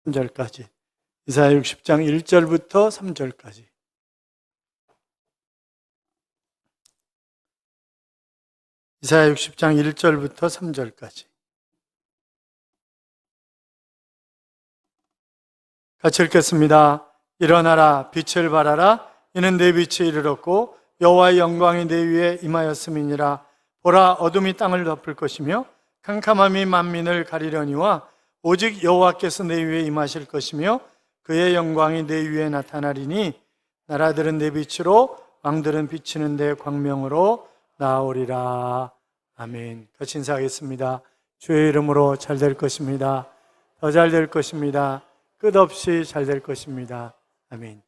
3절까지. 이사야 60장 1절부터 3절까지. 이사야 60장 1절부터 3절까지. 같이 읽겠습니다. 일어나라, 빛을 발하라. 이는 내 빛이 이르렀고 여호와의 영광이 내 위에 임하였음이니라. 보라, 어둠이 땅을 덮을 것이며 캄캄함이 만민을 가리려니와 오직 여호와께서 내 위에 임하실 것이며 그의 영광이 내 위에 나타나리니 나라들은 내 빛으로 왕들은 비치는 내 광명으로 나오리라. 아멘. 같이 인사하겠습니다. 주의 이름으로 잘 될 것입니다. 더 잘 될 것입니다. 끝없이 잘 될 것입니다. 아멘.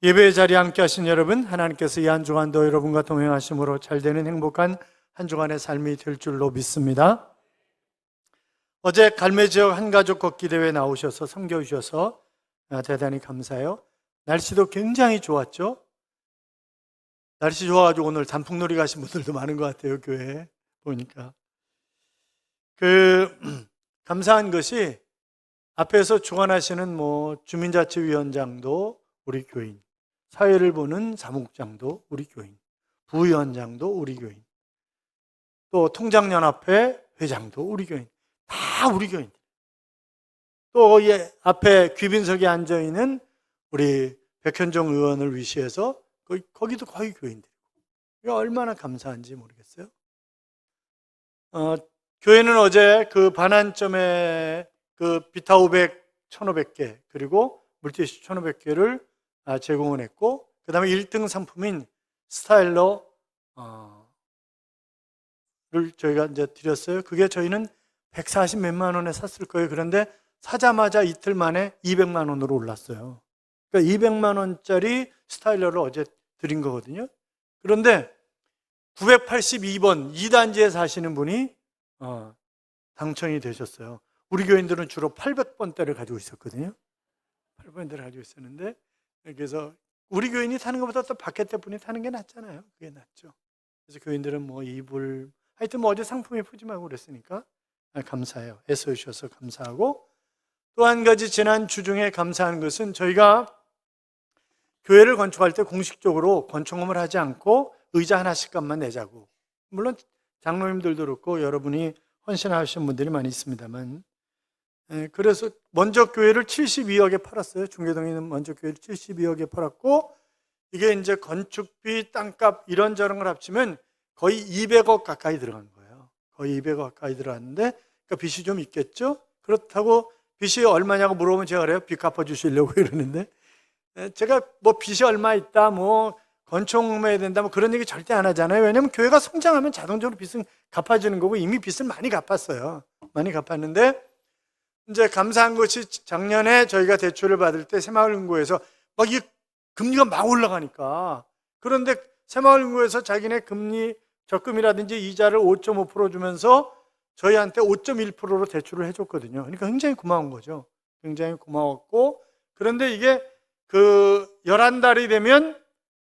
예배의 자리에 함께 하신 여러분, 하나님께서 이 한 주간도 여러분과 동행하심으로 잘 되는 행복한 한 주간의 삶이 될 줄로 믿습니다. 어제 갈매지역 한가족 걷기 대회 나오셔서 섬겨주셔서 대단히 감사해요. 날씨도 굉장히 좋았죠. 날씨 좋아가지고 오늘 단풍놀이 가신 분들도 많은 것 같아요. 교회에 보니까. 감사한 것이 앞에서 주관하시는 주민자치위원장도 우리 교인, 사회를 보는 사무국장도 우리 교인, 부위원장도 우리 교인, 또 통장연합회 회장도 우리 교인, 다 우리 교인. 또 앞에 귀빈석에 앉아있는 우리 백현종 의원을 위시해서 거기도 거의 교인들이고, 이게 얼마나 감사한지 모르겠어요. 교회는 어제 그 반환점에 비타 500, 1500개, 그리고 물티슈 1500개를 제공을 했고, 그 다음에 1등 상품인 스타일러를 저희가 이제 드렸어요. 그게 저희는 140 몇만 원에 샀을 거예요. 그런데 사자마자 이틀 만에 200만 원으로 올랐어요. 그러니까 200만 원짜리 스타일러를 어제 드린 거거든요. 그런데 982번 2단지에 사시는 분이 당첨이 되셨어요. 우리 교인들은 주로 800번대를 가지고 있었거든요. 800번대를 가지고 있었는데, 그래서 우리 교인이 타는 것보다 또 밖에 분이 타는 게 낫잖아요. 그게 낫죠. 그래서 교인들은 이불, 하여튼 어제 상품이 푸짐하고 그랬으니까 감사해요. 애써주셔서 감사하고, 또 한 가지 지난 주 중에 감사한 것은 저희가 교회를 건축할 때 공식적으로 건축금을 하지 않고 의자 하나씩 값만 내자고, 물론 장로님들도 그렇고 여러분이 헌신하신 분들이 많이 있습니다만, 그래서 먼저 교회를 72억에 팔았어요. 중계동에 있는 먼저 교회를 72억에 팔았고, 이게 이제 건축비, 땅값 이런저런 걸 합치면 거의 200억 가까이 들어간 거예요. 거의 200억 가까이 들어갔는데, 그러니까 빚이 좀 있겠죠. 그렇다고 빚이 얼마냐고 물어보면 제가 그래요. 빚 갚아주시려고 이러는데, 제가 빚이 얼마 있다, 건축해야 된다, 그런 얘기 절대 안 하잖아요. 왜냐하면 교회가 성장하면 자동적으로 빚은 갚아지는 거고, 이미 빚을 많이 갚았어요. 많이 갚았는데, 이제 감사한 것이 작년에 저희가 대출을 받을 때 새마을금고에서 이 금리가 막 올라가니까, 그런데 새마을금고에서 자기네 금리 적금이라든지 이자를 5.5% 주면서 저희한테 5.1%로 대출을 해줬거든요. 그러니까 굉장히 고마운 거죠. 굉장히 고마웠고, 그런데 이게 11달이 되면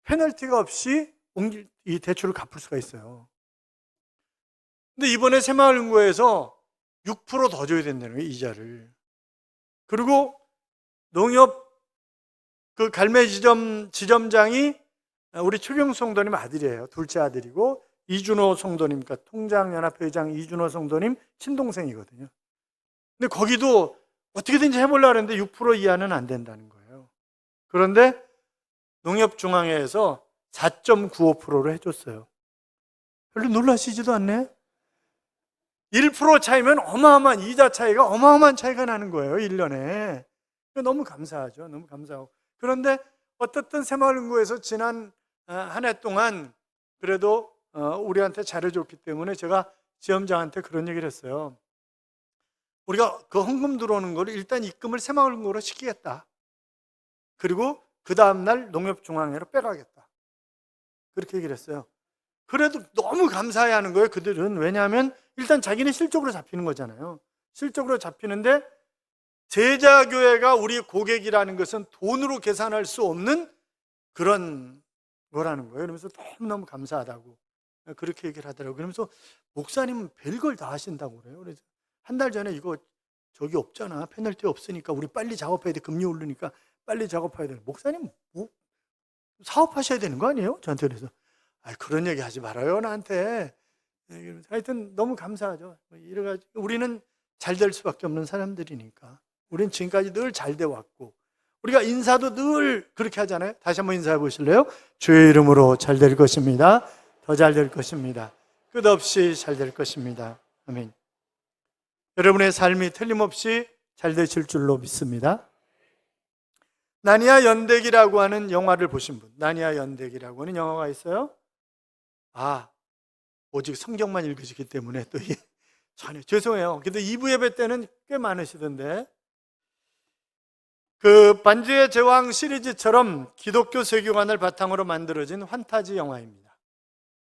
페널티가 없이 이 대출을 갚을 수가 있어요. 근데 이번에 새마을금고에서 6% 더 줘야 된다는 거예요, 이자를. 그리고 농협 갈매 지점장이 우리 최경 성도님 아들이에요. 둘째 아들이고, 이준호 성도님, 그러니까 통장연합회장 이준호 성도님 친동생이거든요. 근데 거기도 어떻게든지 해보려고 했는데 6% 이하는 안 된다는 거예요. 그런데 농협중앙회에서 4.95%로 해줬어요. 별로 놀라시지도 않네. 1% 차이면 어마어마한 이자 차이가 어마어마한 차이가 나는 거예요. 1년에. 너무 감사하죠. 너무 감사하고. 그런데 어떻든 새마을금고에서 지난 한 해 동안 그래도 우리한테 잘해줬기 때문에 제가 지점장한테 그런 얘기를 했어요. 우리가 그 헌금 들어오는 거를 일단 입금을 새마을금고로 시키겠다. 그리고 그 다음날 농협중앙회로 빼가겠다. 그렇게 얘기를 했어요. 그래도 너무 감사해하는 거예요. 그들은. 왜냐하면 일단 자기는 실적으로 잡히는 거잖아요. 실적으로 잡히는데, 제자교회가 우리 고객이라는 것은 돈으로 계산할 수 없는 그런 거라는 거예요. 그러면서 너무너무 감사하다고 그렇게 얘기를 하더라고요. 그러면서 목사님은 별걸 다 하신다고 그래요. 그래서 한 달 전에 이거 저기 없잖아. 페널티 없으니까 우리 빨리 작업해야 돼. 금리 오르니까 빨리 작업해야 돼. 목사님 뭐 사업하셔야 되는 거 아니에요? 저한테 그래서 그런 얘기 하지 말아요 나한테. 하여튼 너무 감사하죠. 이래가지고 우리는 잘 될 수밖에 없는 사람들이니까. 우리는 지금까지 늘 잘 돼 왔고 우리가 인사도 늘 그렇게 하잖아요. 다시 한번 인사해 보실래요? 주의 이름으로 잘 될 것입니다. 더 잘 될 것입니다. 끝없이 잘 될 것입니다. 아멘. 여러분의 삶이 틀림없이 잘 되실 줄로 믿습니다. 나니아 연대기라고 하는 영화를 보신 분, 나니아 연대기라고 하는 영화가 있어요. 오직 성경만 읽으시기 때문에 또 전혀 죄송해요. 근데 2부 예배 때는 꽤 많으시던데, 그 반지의 제왕 시리즈처럼 기독교 세계관을 바탕으로 만들어진 판타지 영화입니다.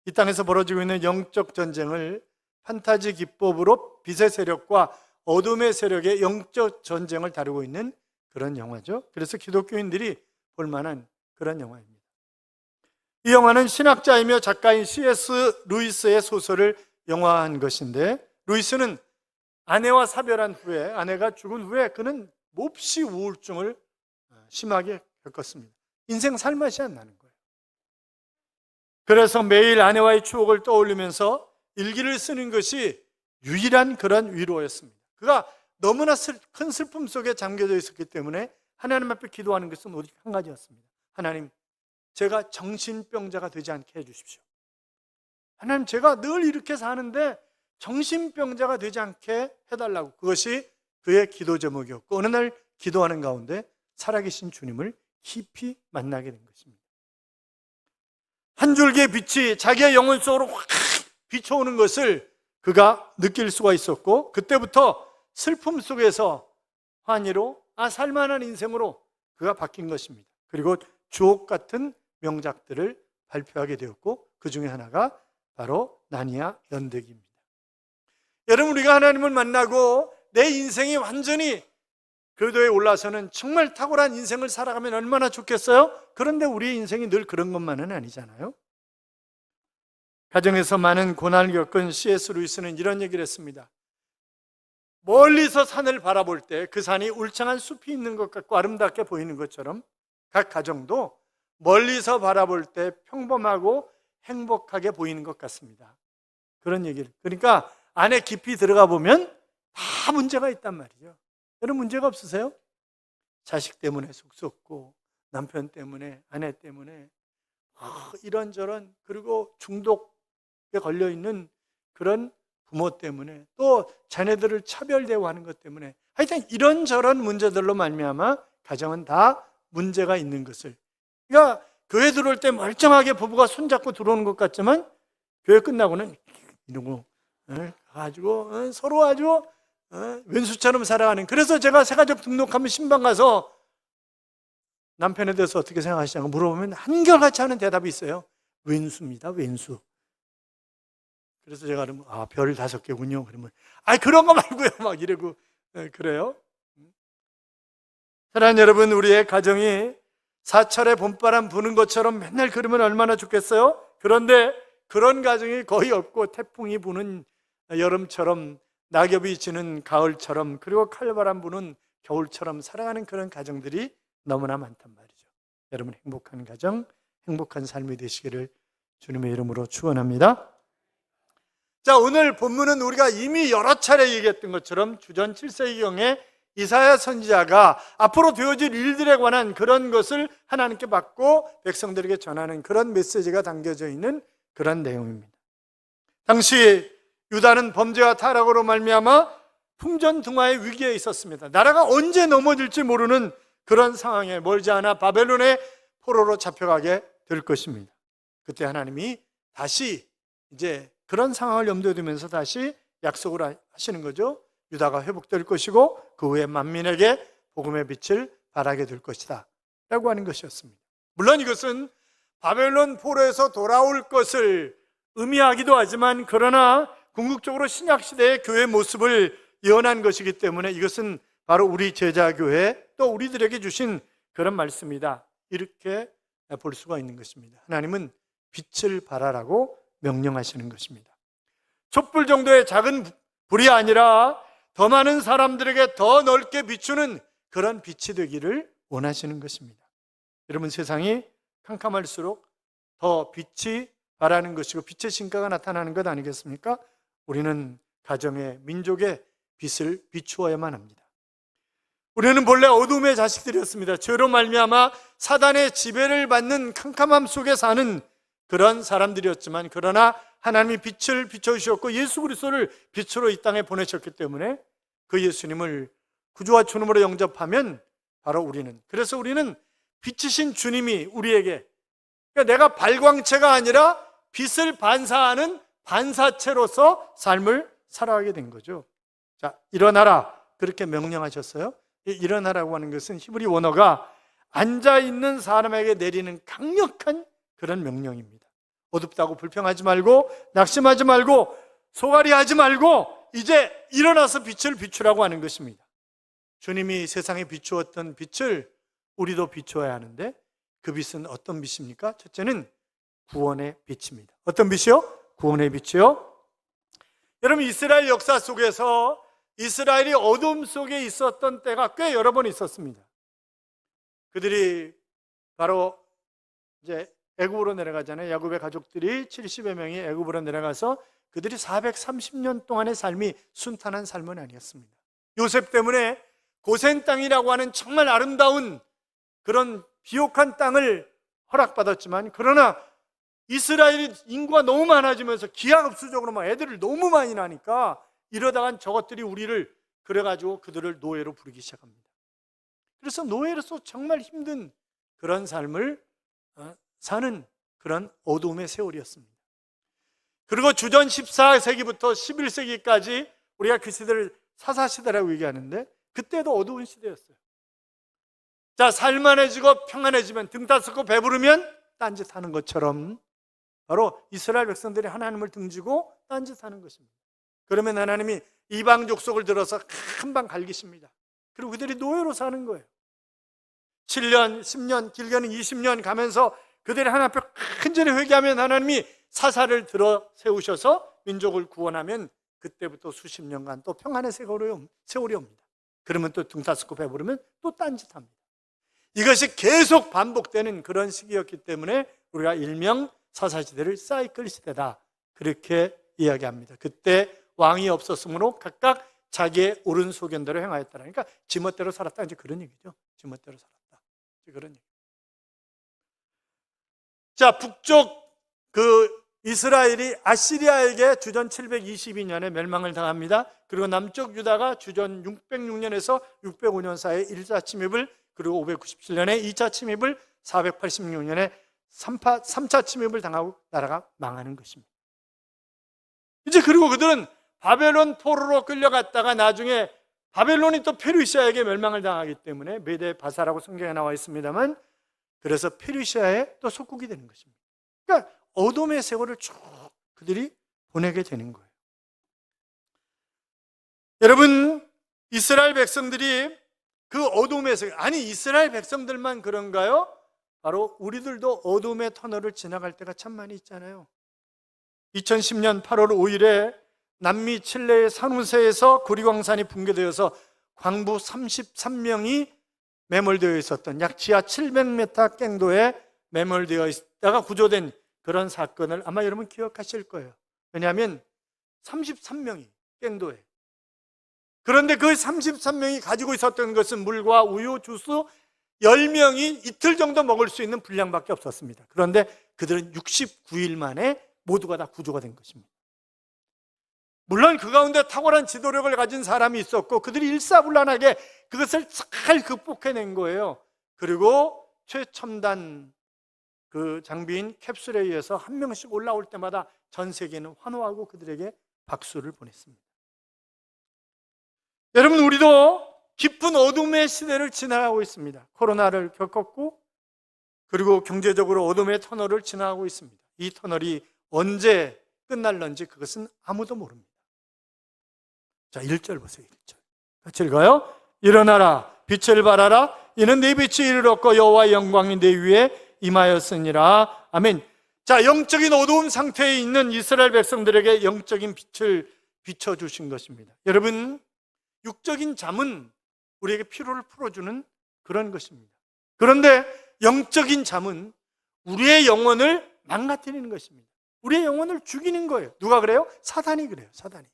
이 땅에서 벌어지고 있는 영적 전쟁을 판타지 기법으로 빛의 세력과 어둠의 세력의 영적 전쟁을 다루고 있는 그런 영화죠. 그래서 기독교인들이 볼만한 그런 영화입니다. 이 영화는 신학자이며 작가인 C.S. 루이스의 소설을 영화한 것인데, 루이스는 아내와 사별한 후에, 아내가 죽은 후에 그는 몹시 우울증을 심하게 겪었습니다. 인생 살맛이 안 나는 거예요. 그래서 매일 아내와의 추억을 떠올리면서 일기를 쓰는 것이 유일한 그런 위로였습니다. 그가 너무나 큰 슬픔 속에 잠겨져 있었기 때문에 하나님 앞에 기도하는 것은 오직 한 가지였습니다. 하나님, 제가 정신병자가 되지 않게 해주십시오. 하나님, 제가 늘 이렇게 사는데 정신병자가 되지 않게 해달라고. 그것이 그의 기도 제목이었고, 어느 날 기도하는 가운데 살아계신 주님을 깊이 만나게 된 것입니다. 한 줄기의 빛이 자기의 영혼 속으로 확 비춰오는 것을 그가 느낄 수가 있었고, 그때부터 슬픔 속에서 환희로, 살만한 인생으로 그가 바뀐 것입니다. 그리고 주옥 같은 명작들을 발표하게 되었고, 그 중에 하나가 바로 나니아 연대기입니다. 여러분, 우리가 하나님을 만나고 내 인생이 완전히 궤도에 올라서는 정말 탁월한 인생을 살아가면 얼마나 좋겠어요? 그런데 우리의 인생이 늘 그런 것만은 아니잖아요. 가정에서 많은 고난을 겪은 C.S. 루이스는 이런 얘기를 했습니다. 멀리서 산을 바라볼 때 그 산이 울창한 숲이 있는 것 같고 아름답게 보이는 것처럼 각 가정도 멀리서 바라볼 때 평범하고 행복하게 보이는 것 같습니다. 그런 얘기를. 그러니까 안에 깊이 들어가 보면 다 문제가 있단 말이죠. 여러분, 문제가 없으세요? 자식 때문에 속 썩고, 남편 때문에, 아내 때문에 이런저런, 그리고 중독에 걸려있는 그런 부모 때문에, 또 자녀들을 차별대우하는 것 때문에, 하여튼 이런저런 문제들로 말미암아 가정은 다 문제가 있는 것을, 그러니까 교회 들어올 때 멀쩡하게 부부가 손잡고 들어오는 것 같지만 교회 끝나고는 이러고 가지고 서로 아주 왼수처럼 살아가는. 그래서 제가 새가족 등록하면 신방 가서 남편에 대해서 어떻게 생각하시냐고 물어보면 한결같이 하는 대답이 있어요. 왼수입니다, 왼수. 그래서 제가 그러면 별 5개군요. 그러면 그런 거 말고요, 막 이러고. 그래요. 사랑하는 여러분, 우리의 가정이 사철에 봄바람 부는 것처럼 맨날 그러면 얼마나 좋겠어요? 그런데 그런 가정이 거의 없고, 태풍이 부는 여름처럼, 낙엽이 지는 가을처럼, 그리고 칼바람 부는 겨울처럼 살아가는 그런 가정들이 너무나 많단 말이죠. 여러분, 행복한 가정, 행복한 삶이 되시기를 주님의 이름으로 축원합니다. 자, 오늘 본문은 우리가 이미 여러 차례 얘기했던 것처럼 주전 7세기경에 이사야 선지자가 앞으로 되어질 일들에 관한 그런 것을 하나님께 받고 백성들에게 전하는 그런 메시지가 담겨져 있는 그런 내용입니다. 당시 유다는 범죄와 타락으로 말미암아 풍전등화의 위기에 있었습니다. 나라가 언제 넘어질지 모르는 그런 상황에 멀지 않아 바벨론의 포로로 잡혀가게 될 것입니다. 그때 하나님이 다시 이제 그런 상황을 염두에 두면서 다시 약속을 하시는 거죠. 유다가 회복될 것이고 그 후에 만민에게 복음의 빛을 발하게 될 것이다 라고 하는 것이었습니다. 물론 이것은 바벨론 포로에서 돌아올 것을 의미하기도 하지만, 그러나 궁극적으로 신약시대의 교회 모습을 예언한 것이기 때문에 이것은 바로 우리 제자교회, 또 우리들에게 주신 그런 말씀이다, 이렇게 볼 수가 있는 것입니다. 하나님은 빛을 발하라고 명령하시는 것입니다. 촛불 정도의 작은 불이 아니라 더 많은 사람들에게 더 넓게 비추는 그런 빛이 되기를 원하시는 것입니다. 여러분, 세상이 캄캄할수록 더 빛이 바라는 것이고 빛의 신가가 나타나는 것 아니겠습니까? 우리는 가정의, 민족의 빛을 비추어야만 합니다. 우리는 본래 어둠의 자식들이었습니다. 죄로 말미암아 사단의 지배를 받는 캄캄함 속에 사는 그런 사람들이었지만, 그러나 하나님이 빛을 비춰주셨고 예수 그리스도를 빛으로 이 땅에 보내셨기 때문에 그 예수님을 구주와 주님으로 영접하면 바로 그래서 우리는 빛이신 주님이 우리에게, 그러니까 내가 발광체가 아니라 빛을 반사하는 반사체로서 삶을 살아가게 된 거죠. 자, 일어나라, 그렇게 명령하셨어요. 일어나라고 하는 것은 히브리 원어가 앉아있는 사람에게 내리는 강력한 그런 명령입니다. 어둡다고 불평하지 말고, 낙심하지 말고, 소갈이하지 말고 이제 일어나서 빛을 비추라고 하는 것입니다. 주님이 세상에 비추었던 빛을 우리도 비추어야 하는데, 그 빛은 어떤 빛입니까? 첫째는 구원의 빛입니다. 어떤 빛이요? 구원의 빛이요. 여러분, 이스라엘 역사 속에서 이스라엘이 어둠 속에 있었던 때가 꽤 여러 번 있었습니다. 그들이 바로 이제 애굽으로 내려가잖아요. 야곱의 가족들이 70여 명이 애굽으로 내려가서 그들이 430년 동안의 삶이 순탄한 삶은 아니었습니다. 요셉 때문에 고센 땅이라고 하는 정말 아름다운 그런 비옥한 땅을 허락받았지만, 그러나 이스라엘이 인구가 너무 많아지면서 기하급수적으로 막 애들을 너무 많이 나니까 이러다간 저것들이 우리를, 그래가지고 그들을 노예로 부르기 시작합니다. 그래서 노예로서 정말 힘든 그런 삶을 사는 그런 어두움의 세월이었습니다. 그리고 주전 14세기부터 11세기까지 우리가 그 시대를 사사시대라고 얘기하는데, 그때도 어두운 시대였어요. 자, 살만해지고 평안해지면, 등 따스고 배부르면 딴짓하는 것처럼 바로 이스라엘 백성들이 하나님을 등지고 딴짓하는 것입니다. 그러면 하나님이 이방 족속을 들어서 금방 갈기십니다. 그리고 그들이 노예로 사는 거예요. 7년, 10년, 길게는 20년 가면서 그들이 하나님 앞에 간절히 회개하면 하나님이 사사를 들어 세우셔서 민족을 구원하면, 그때부터 수십 년간 또 평안의 세월이 옵니다. 그러면 또 등 따스고 배부르면 또 딴짓합니다. 이것이 계속 반복되는 그런 시기였기 때문에 우리가 일명 사사시대를 사이클 시대다, 그렇게 이야기합니다. 그때 왕이 없었으므로 각각 자기의 옳은 소견대로 행하였다. 그러니까 지멋대로 살았다, 이제 그런 얘기죠. 지멋대로 살았다, 이제 그런 얘기. 자, 북쪽 이스라엘이 아시리아에게 주전 722년에 멸망을 당합니다. 그리고 남쪽 유다가 주전 606년에서 605년 사이에 1차 침입을, 그리고 597년에 2차 침입을, 486년에 3차 침입을 당하고 나라가 망하는 것입니다. 이제 그리고 그들은 바벨론 포로로 끌려갔다가 나중에 바벨론이 또 페르시아에게 멸망을 당하기 때문에 메데 바사라고 성경에 나와 있습니다만, 그래서 페르시아에 또 속국이 되는 것입니다. 그러니까 어둠의 세월을 쭉 그들이 보내게 되는 거예요. 여러분, 이스라엘 백성들이 그 어둠의 세월, 아니 이스라엘 백성들만 그런가요? 바로 우리들도 어둠의 터널을 지나갈 때가 참 많이 있잖아요. 2010년 8월 5일에 남미 칠레의 산호세에서 구리광산이 붕괴되어서 광부 33명이 매몰되어 있었던, 약 지하 700m 갱도에 매몰되어 있다가 구조된 그런 사건을 아마 여러분 기억하실 거예요. 왜냐하면 33명이 갱도에, 그런데 그 33명이 가지고 있었던 것은 물과 우유, 주스 10명이 이틀 정도 먹을 수 있는 분량밖에 없었습니다. 그런데 그들은 69일 만에 모두가 다 구조가 된 것입니다. 물론 그 가운데 탁월한 지도력을 가진 사람이 있었고 그들이 일사불란하게 그것을 잘 극복해낸 거예요. 그리고 최첨단 그 장비인 캡슐에 의해서 한 명씩 올라올 때마다 전 세계는 환호하고 그들에게 박수를 보냈습니다. 여러분, 우리도 깊은 어둠의 시대를 지나가고 있습니다. 코로나를 겪었고, 그리고 경제적으로 어둠의 터널을 지나가고 있습니다. 이 터널이 언제 끝날런지 그것은 아무도 모릅니다. 자, 1절 보세요. 1절 같이 읽어요. 일어나라, 빛을 발하라. 이는 네 빛이 이르렀고 여호와의 영광이 네 위에 임하였으니라. 아멘. 자, 영적인 어두움 상태에 있는 이스라엘 백성들에게 영적인 빛을 비춰주신 것입니다. 여러분, 육적인 잠은 우리에게 피로를 풀어주는 그런 것입니다. 그런데 영적인 잠은 우리의 영혼을 망가뜨리는 것입니다. 우리의 영혼을 죽이는 거예요. 누가 그래요? 사단이 그래요. 사단이.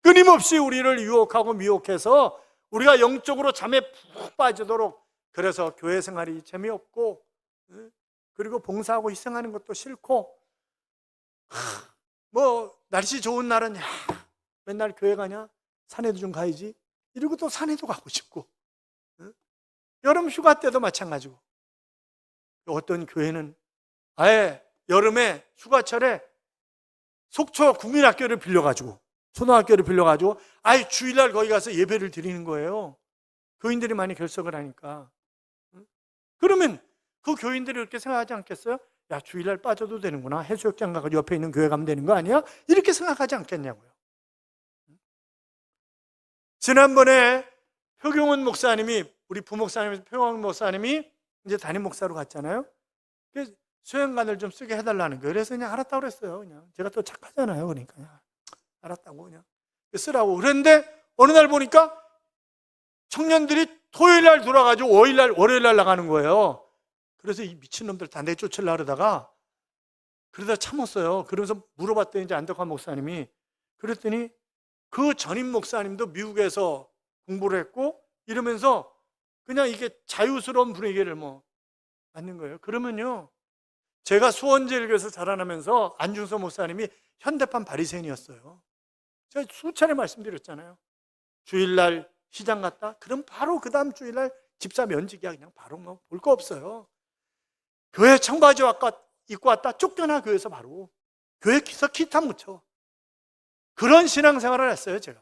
끊임없이 우리를 유혹하고 미혹해서 우리가 영적으로 잠에 푹 빠지도록, 그래서 교회 생활이 재미없고, 그리고 봉사하고 희생하는 것도 싫고, 뭐 날씨 좋은 날은 맨날 교회 가냐? 산에도 좀 가야지. 이러고 또 산에도 가고 싶고, 여름 휴가 때도 마찬가지고, 어떤 교회는 아예 여름에 휴가철에 속초 국민학교를 빌려가지고, 초등학교를 빌려가지고 아예 주일날 거기 가서 예배를 드리는 거예요. 교인들이 많이 결석을 하니까. 그러면 그 교인들이 그렇게 생각하지 않겠어요? 야, 주일날 빠져도 되는구나, 해수욕장 가서 옆에 있는 교회 가면 되는 거 아니야? 이렇게 생각하지 않겠냐고요. 지난번에 표경원 목사님이, 우리 부목사님 표경원 목사님이 이제 담임 목사로 갔잖아요. 그래서 수행관을 좀 쓰게 해달라는 거예요. 그래서 그냥 알았다고 그랬어요. 그냥 제가 또 착하잖아요. 그러니까 그냥 알았다고 그냥 쓰라고. 그런데 어느 날 보니까 청년들이 토요일 날 돌아가지고 월요일 날 나가는 거예요. 그래서 이 미친놈들 다 내쫓으려고 그러다가, 그러다 참았어요. 그러면서 물어봤더니 이제 안덕환 목사님이, 그랬더니 그 전임 목사님도 미국에서 공부를 했고 이러면서 그냥 이게 자유스러운 분위기를 뭐 맞는 거예요. 그러면요, 제가 수원제일교에서 자라나면서 안중서 목사님이 현대판 바리새인이었어요. 제가 수차례 말씀드렸잖아요. 주일날 시장 갔다? 그럼 바로 그 다음 주일날 집사 면직이야. 그냥 바로 뭐 볼 거 없어요. 교회 청바지 입고 왔다? 쫓겨나. 교회에서 바로 교회에서 기타 묻혀. 그런 신앙생활을 했어요. 제가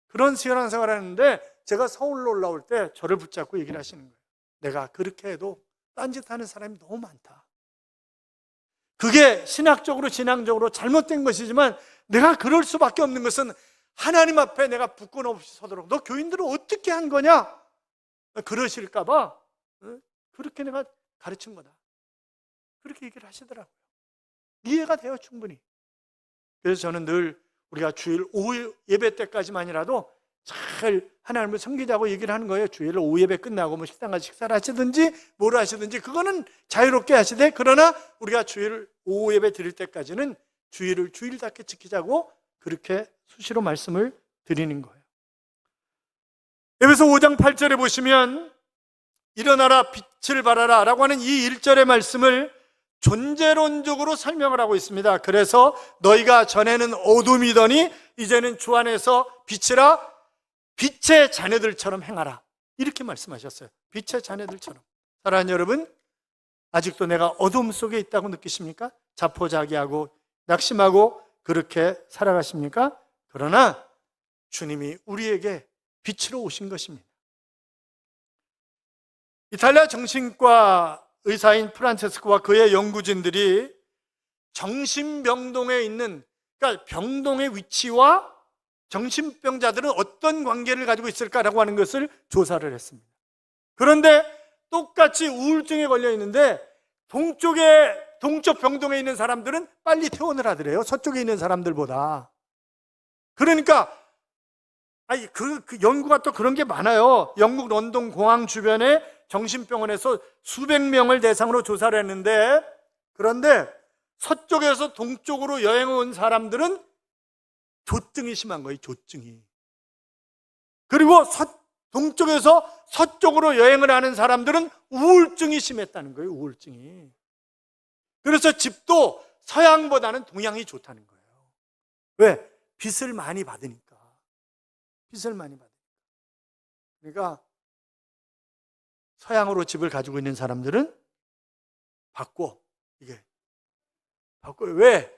그런 신앙생활을 했는데, 제가 서울로 올라올 때 저를 붙잡고 얘기를 하시는 거예요. 내가 그렇게 해도 딴짓하는 사람이 너무 많다. 그게 신학적으로 신앙적으로 잘못된 것이지만 내가 그럴 수밖에 없는 것은 하나님 앞에 내가 부끄럼 없이 서도록, 너 교인들을 어떻게 한 거냐? 그러실까 봐 그렇게 내가 가르친 거다. 그렇게 얘기를 하시더라고요. 이해가 돼요, 충분히. 그래서 저는 늘 우리가 주일 오후 예배 때까지만이라도 잘 하나님을 섬기자고 얘기를 하는 거예요. 주일 오후 예배 끝나고 뭐 식당 가서 식사를 하시든지 뭘 하시든지 그거는 자유롭게 하시되, 그러나 우리가 주일 오후 예배 드릴 때까지는 주일을 주일답게 지키자고 그렇게 수시로 말씀을 드리는 거예요. 에베소 5장 8절에 보시면 일어나라 빛을 발하라 라고 하는 이 1절의 말씀을 존재론적으로 설명을 하고 있습니다. 그래서 너희가 전에는 어둠이더니 이제는 주 안에서 빛이라, 빛의 자녀들처럼 행하라, 이렇게 말씀하셨어요. 빛의 자녀들처럼. 사랑하는 여러분, 아직도 내가 어둠 속에 있다고 느끼십니까? 자포자기하고 낙심하고 그렇게 살아가십니까? 그러나 주님이 우리에게 빛으로 오신 것입니다. 이탈리아 정신과 의사인 프란체스코와 그의 연구진들이 정신병동에 있는, 그러니까 병동의 위치와 정신병자들은 어떤 관계를 가지고 있을까라고 하는 것을 조사를 했습니다. 그런데 똑같이 우울증에 걸려 있는데 동쪽 병동에 있는 사람들은 빨리 퇴원을 하더래요. 서쪽에 있는 사람들보다. 그러니까 그 연구가 또 그런 게 많아요. 영국 런던 공항 주변에 정신병원에서 수백 명을 대상으로 조사를 했는데, 그런데 서쪽에서 동쪽으로 여행을 온 사람들은 조증이 심한 거예요. 조증이. 그리고 동쪽에서 서쪽으로 여행을 하는 사람들은 우울증이 심했다는 거예요. 우울증이. 그래서 집도 서양보다는 동양이 좋다는 거예요. 왜? 빛을 많이 받으니까. 빛을 많이 받으니까. 그러니까 서양으로 집을 가지고 있는 사람들은 바꿔. 왜?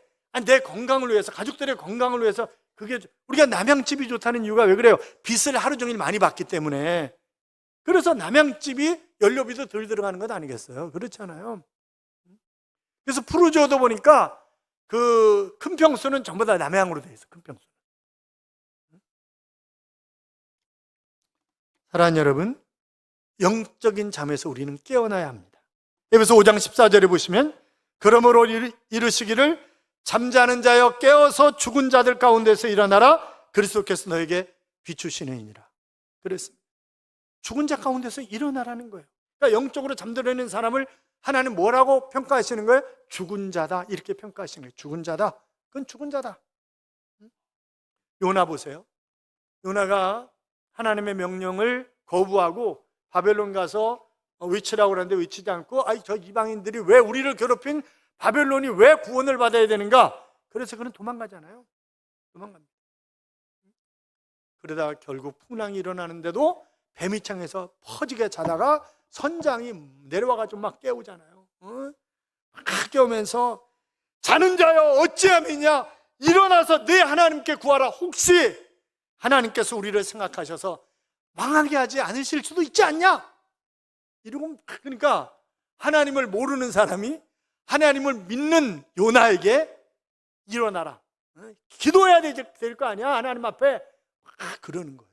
내 건강을 위해서, 가족들의 건강을 위해서. 그게 우리가 남양집이 좋다는 이유가 왜 그래요? 빛을 하루 종일 많이 받기 때문에. 그래서 남양집이 연료비도 덜 들어가는 것 아니겠어요? 그렇잖아요. 그래서 푸르지오도 보니까 그 큰 평수는 전부 다 남양으로 돼 있어. 큰 평수. 사랑하는 여러분, 영적인 잠에서 우리는 깨어나야 합니다. 에베소 5장 14절에 보시면 그러므로 이르시기를 잠자는 자여 깨어서 죽은 자들 가운데서 일어나라, 그리스도께서 너에게 비추시느니라 그랬습니다. 죽은 자 가운데서 일어나라는 거예요. 그러니까 영적으로 잠들어 있는 사람을 하나님 뭐라고 평가하시는 거예요? 죽은 자다 이렇게 평가하시는 거예요. 죽은 자다. 그건 죽은 자다. 요나 보세요. 요나가 하나님의 명령을 거부하고 바벨론 가서 외치라고 그러는데 외치지 않고 저 이방인들이 왜 우리를 괴롭힌 바벨론이 왜 구원을 받아야 되는가? 그래서 그는 도망가잖아요. 도망갑니다. 그러다가 결국 풍랑이 일어나는데도 뱀이창에서 퍼지게 자다가 선장이 내려와가지고 막 깨우잖아요. 막 깨우면서 자는 자여 어찌함이냐 일어나서 내 하나님께 구하라. 혹시 하나님께서 우리를 생각하셔서 망하게 하지 않으실 수도 있지 않냐? 이러고 그러니까 하나님을 모르는 사람이 하나님을 믿는 요나에게 일어나라. 기도해야 될 거 아니야? 하나님 앞에 그러는 거예요.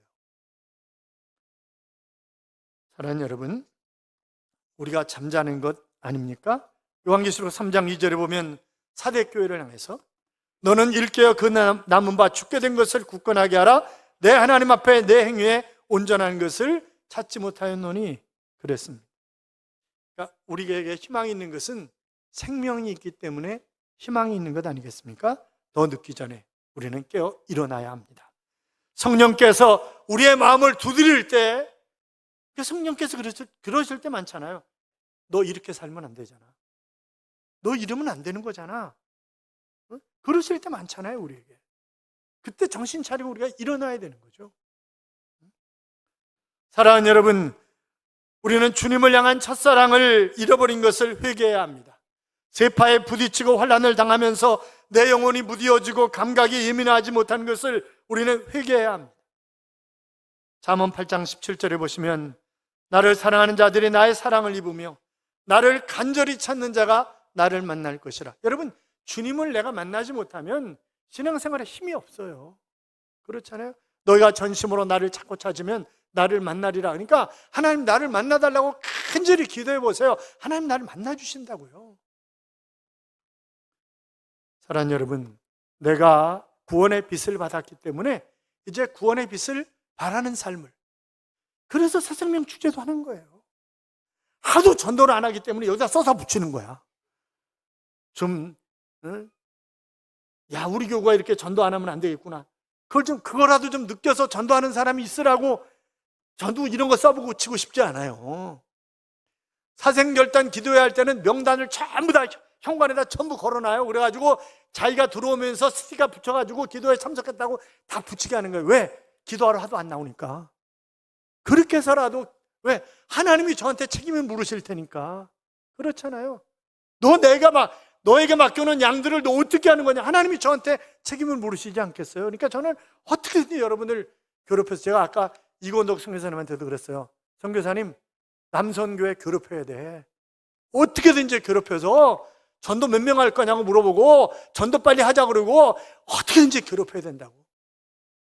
사랑하는 여러분, 우리가 잠자는 것 아닙니까? 요한계시록 3장 2절에 보면 사대교회를 향해서 너는 일깨어 그 남은 바 죽게 된 것을 굳건하게 하라. 내 하나님 앞에 내 행위에 온전한 것을 찾지 못하였노니 그랬습니다. 그러니까 우리에게 희망이 있는 것은 생명이 있기 때문에 희망이 있는 것 아니겠습니까? 더 늦기 전에 우리는 깨어 일어나야 합니다. 성령께서 우리의 마음을 두드릴 때 성령께서 그러실 때 많잖아요. 너 이렇게 살면 안 되잖아. 너 이러면 안 되는 거잖아. 그러실 때 많잖아요, 우리에게. 그때 정신 차리고 우리가 일어나야 되는 거죠. 사랑하는 여러분, 우리는 주님을 향한 첫사랑을 잃어버린 것을 회개해야 합니다. 세파에 부딪히고 환난을 당하면서 내 영혼이 무디어지고 감각이 예민하지 못한 것을 우리는 회개해야 합니다. 잠언 8장 17절에 보시면 나를 사랑하는 자들이 나의 사랑을 입으며 나를 간절히 찾는 자가 나를 만날 것이라. 여러분, 주님을 내가 만나지 못하면 신앙생활에 힘이 없어요. 그렇잖아요. 너희가 전심으로 나를 찾고 찾으면 나를 만나리라. 그러니까 하나님 나를 만나달라고 간절히 기도해 보세요. 하나님 나를 만나주신다고요. 사랑하는 여러분, 내가 구원의 빛을 받았기 때문에 이제 구원의 빛을 바라는 삶을, 그래서 새생명 축제도 하는 거예요. 하도 전도를 안 하기 때문에 여기다 써서 붙이는 거야. 우리 교구가 이렇게 전도 안 하면 안 되겠구나. 그거라도 좀 느껴서 전도하는 사람이 있으라고 전도 이런 거 써보고 붙이고 싶지 않아요. 사생결단 기도해야 할 때는 명단을 전부 다 현관에다 전부 걸어놔요. 그래가지고 자기가 들어오면서 스티커 붙여가지고 기도에 참석했다고 다 붙이게 하는 거예요. 왜? 기도하러 하도 안 나오니까. 그렇게 해서라도 왜? 하나님이 저한테 책임을 물으실 테니까. 그렇잖아요. 너에게 맡겨놓은 양들을 너 어떻게 하는 거냐? 하나님이 저한테 책임을 물으시지 않겠어요? 그러니까 저는 어떻게든지 여러분을 괴롭혀서, 제가 아까 이건덕 선교사님한테도 그랬어요. 선교사님, 남선교회 괴롭혀야 돼. 어떻게든지 괴롭혀서 전도 몇 명 할 거냐고 물어보고 전도 빨리 하자 그러고 어떻게든지 괴롭혀야 된다고.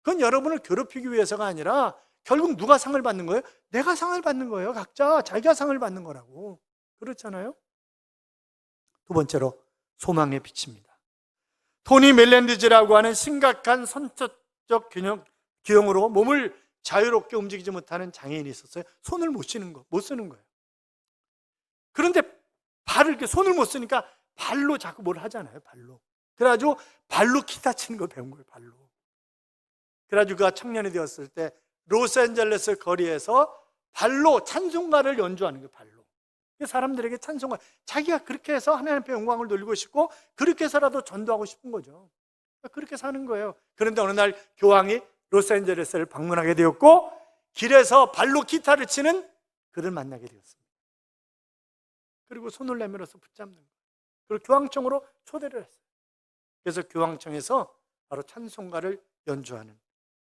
그건 여러분을 괴롭히기 위해서가 아니라 결국 누가 상을 받는 거예요? 내가 상을 받는 거예요. 각자 자기가 상을 받는 거라고. 그렇잖아요. 두 번째로 소망의 빛입니다. 토니 멜랜디즈라고 하는 심각한 선천적 기형으로 몸을 자유롭게 움직이지 못하는 장애인이 있었어요. 손을 못 쓰는 거예요. 그런데 발을 손을 못 쓰니까 발로 자꾸 뭘 하잖아요. 발로. 그래가지고 발로 기타 치는 걸 배운 거예요. 발로. 그래가지고 그가 청년이 되었을 때 로스앤젤레스 거리에서 발로 찬송가를 연주하는 거예요. 발로. 사람들에게 찬송가, 자기가 그렇게 해서 하나님 앞에 영광을 돌리고 싶고 그렇게 해서라도 전도하고 싶은 거죠. 그렇게 사는 거예요. 그런데 어느 날 교황이 로스앤젤레스를 방문하게 되었고 길에서 발로 기타를 치는 그를 만나게 되었습니다. 그리고 손을 내밀어서 붙잡는 거예요. 그리고 교황청으로 초대를 했어요. 그래서 교황청에서 바로 찬송가를 연주하는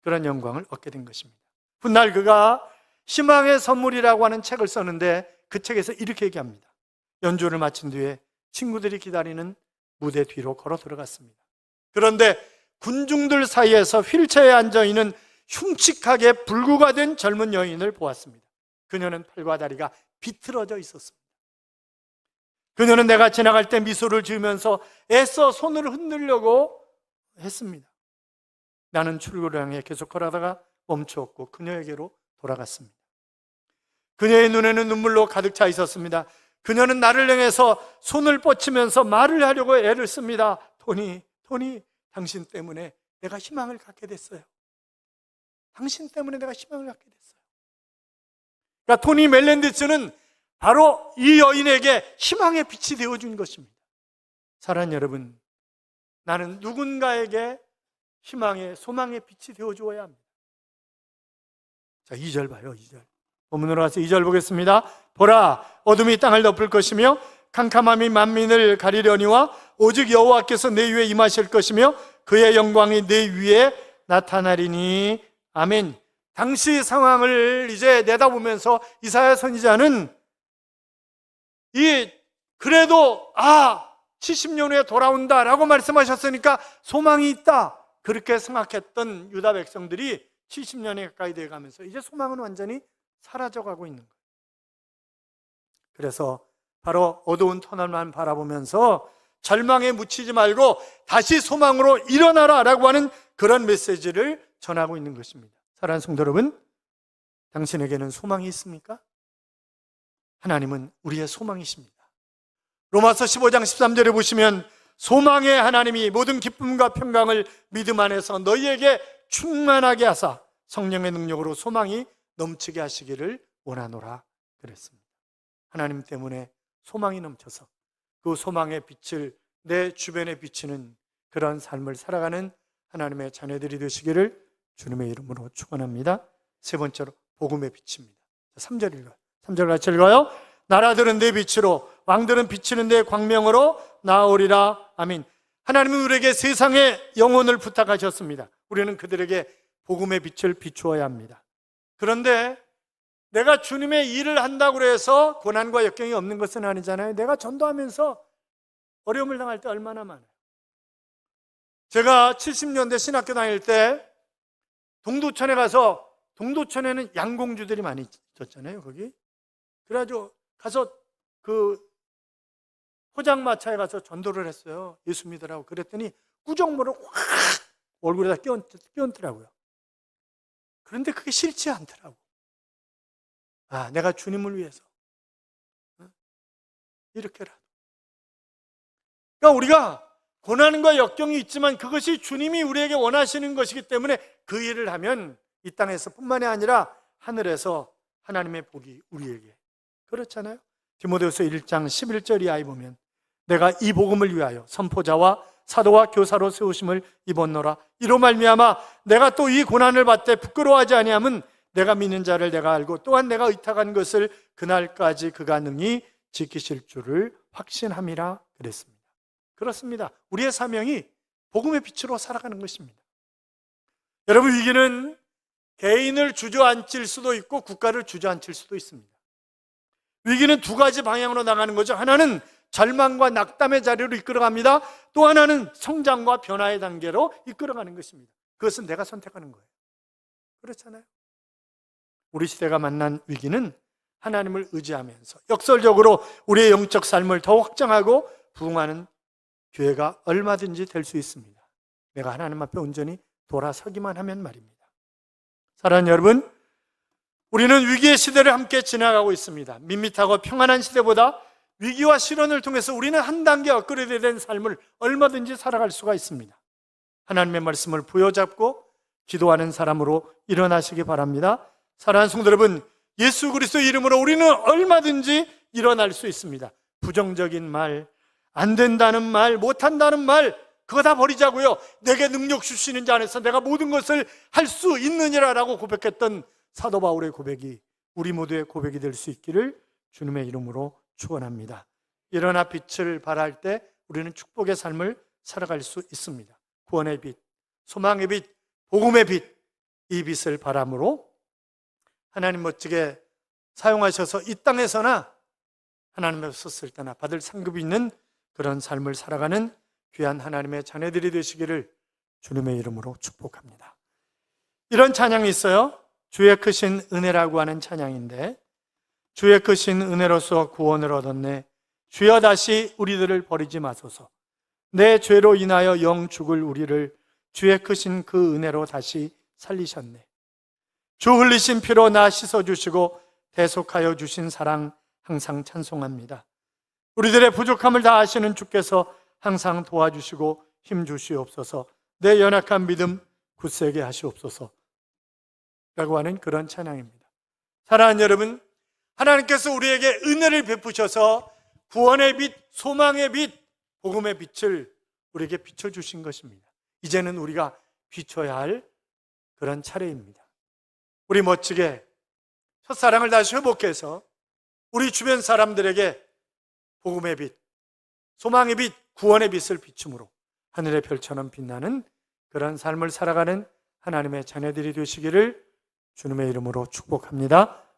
그런 영광을 얻게 된 것입니다. 훗날 그가 희망의 선물이라고 하는 책을 썼는데 그 책에서 이렇게 얘기합니다. 연주를 마친 뒤에 친구들이 기다리는 무대 뒤로 걸어 들어갔습니다. 그런데 군중들 사이에서 휠체어에 앉아있는 흉측하게 불구가 된 젊은 여인을 보았습니다. 그녀는 팔과 다리가 비틀어져 있었습니다. 그녀는 내가 지나갈 때 미소를 지으면서 애써 손을 흔들려고 했습니다. 나는 출구를 향해 계속 걸어다가 멈추었고 그녀에게로 돌아갔습니다. 그녀의 눈에는 눈물로 가득 차 있었습니다. 그녀는 나를 향해서 손을 뻗치면서 말을 하려고 애를 씁니다. 토니, 당신 때문에 내가 희망을 갖게 됐어요. 당신 때문에 내가 희망을 갖게 됐어요. 그러니까 토니 멜렌디스는 바로 이 여인에게 희망의 빛이 되어준 것입니다. 사랑하는 여러분, 나는 누군가에게 희망의, 소망의 빛이 되어주어야 합니다. 자, 2절 봐요, 2절. 본문으로 가서 2절 보겠습니다. 보라, 어둠이 땅을 덮을 것이며 캄캄함이 만민을 가리려니와 오직 여호와께서 내 위에 임하실 것이며 그의 영광이 내 위에 나타나리니. 아멘. 당시 상황을 이제 내다보면서 이사야 선지자는 그래도 70년 후에 돌아온다라고 말씀하셨으니까 소망이 있다, 그렇게 생각했던 유다 백성들이 70년이 가까이 돼가면서 이제 소망은 완전히 사라져가고 있는 거예요. 그래서 바로 어두운 터널만 바라보면서 절망에 묻히지 말고 다시 소망으로 일어나라 라고 하는 그런 메시지를 전하고 있는 것입니다. 사랑하는 성도 여러분, 당신에게는 소망이 있습니까? 하나님은 우리의 소망이십니다. 로마서 15장 13절에 보시면 소망의 하나님이 모든 기쁨과 평강을 믿음 안에서 너희에게 충만하게 하사 성령의 능력으로 소망이 넘치게 하시기를 원하노라 그랬습니다. 하나님 때문에 소망이 넘쳐서 그 소망의 빛을 내 주변에 비치는 그런 삶을 살아가는 하나님의 자녀들이 되시기를 주님의 이름으로 축원합니다. 세 번째로 복음의 빛입니다. 3절 읽어요. 3절 같이 읽어요. 나라들은 내 빛으로, 왕들은 비치는 내 광명으로 나오리라. 아멘. 하나님은 우리에게 세상의 영혼을 부탁하셨습니다. 우리는 그들에게 복음의 빛을 비추어야 합니다. 그런데 내가 주님의 일을 한다고 해서 고난과 역경이 없는 것은 아니잖아요. 내가 전도하면서 어려움을 당할 때 얼마나 많아요. 제가 70년대 신학교 다닐 때 동두천에 가서, 동두천에는 양공주들이 많이 있었잖아요, 거기. 그래가지고 가서 그 포장마차에 가서 전도를 했어요. 예수 믿으라고. 그랬더니 꾸정물을 확 얼굴에다 끼얹더라고요. 그런데 그게 싫지 않더라고. 내가 주님을 위해서 이렇게라도. 그러니까 우리가 고난과 역경이 있지만 그것이 주님이 우리에게 원하시는 것이기 때문에 그 일을 하면 이 땅에서 뿐만이 아니라 하늘에서 하나님의 복이 우리에게. 그렇잖아요. 디모데후서 1장 11절 이하에 보면 내가 이 복음을 위하여 선포자와 사도와 교사로 세우심을 입었노라. 이로 말미암아 내가 또 이 고난을 받되 부끄러워하지 아니함은 내가 믿는 자를 내가 알고 또한 내가 의탁한 것을 그날까지 그가 능히 지키실 줄을 확신함이라 그랬습니다. 그렇습니다. 우리의 사명이 복음의 빛으로 살아가는 것입니다. 여러분, 위기는 개인을 주저앉힐 수도 있고 국가를 주저앉힐 수도 있습니다. 위기는 두 가지 방향으로 나가는 거죠. 하나는 절망과 낙담의 자리로 이끌어갑니다. 또 하나는 성장과 변화의 단계로 이끌어가는 것입니다. 그것은 내가 선택하는 거예요. 그렇잖아요. 우리 시대가 만난 위기는 하나님을 의지하면서 역설적으로 우리의 영적 삶을 더 확장하고 부흥하는 기회가 얼마든지 될 수 있습니다. 내가 하나님 앞에 온전히 돌아서기만 하면 말입니다. 사랑하는 여러분, 우리는 위기의 시대를 함께 지나가고 있습니다. 밋밋하고 평안한 시대보다 위기와 시련을 통해서 우리는 한 단계 업그레이드 된 삶을 얼마든지 살아갈 수가 있습니다. 하나님의 말씀을 부여잡고 기도하는 사람으로 일어나시기 바랍니다. 사랑하는 성도 여러분, 예수 그리스도의 이름으로 우리는 얼마든지 일어날 수 있습니다. 부정적인 말, 안 된다는 말, 못한다는 말, 그거 다 버리자고요. 내게 능력 주시는 자 안에서 내가 모든 것을 할 수 있느니라라고 고백했던 사도 바울의 고백이 우리 모두의 고백이 될 수 있기를 주님의 이름으로 축원합니다. 일어나 빛을 발할 때 우리는 축복의 삶을 살아갈 수 있습니다. 구원의 빛, 소망의 빛, 복음의 빛, 이 빛을 바람으로 하나님 멋지게 사용하셔서 이 땅에서나 하나님 앞에 섰을 때나 받을 상급이 있는 그런 삶을 살아가는 귀한 하나님의 자녀들이 되시기를 주님의 이름으로 축복합니다. 이런 찬양이 있어요. 주의 크신 은혜라고 하는 찬양인데, 주의 크신 은혜로서 구원을 얻었네. 주여 다시 우리들을 버리지 마소서. 내 죄로 인하여 영 죽을 우리를 주의 크신 그 은혜로 다시 살리셨네. 주 흘리신 피로 나 씻어주시고 대속하여 주신 사랑 항상 찬송합니다. 우리들의 부족함을 다 아시는 주께서 항상 도와주시고 힘주시옵소서. 내 연약한 믿음 굳세게 하시옵소서 라고 하는 그런 찬양입니다. 사랑하는 여러분, 하나님께서 우리에게 은혜를 베푸셔서 구원의 빛, 소망의 빛, 복음의 빛을 우리에게 비춰주신 것입니다. 이제는 우리가 비춰야 할 그런 차례입니다. 우리 멋지게 첫사랑을 다시 회복해서 우리 주변 사람들에게 복음의 빛, 소망의 빛, 구원의 빛을 비춤으로 하늘의 별처럼 빛나는 그런 삶을 살아가는 하나님의 자녀들이 되시기를 주님의 이름으로 축복합니다.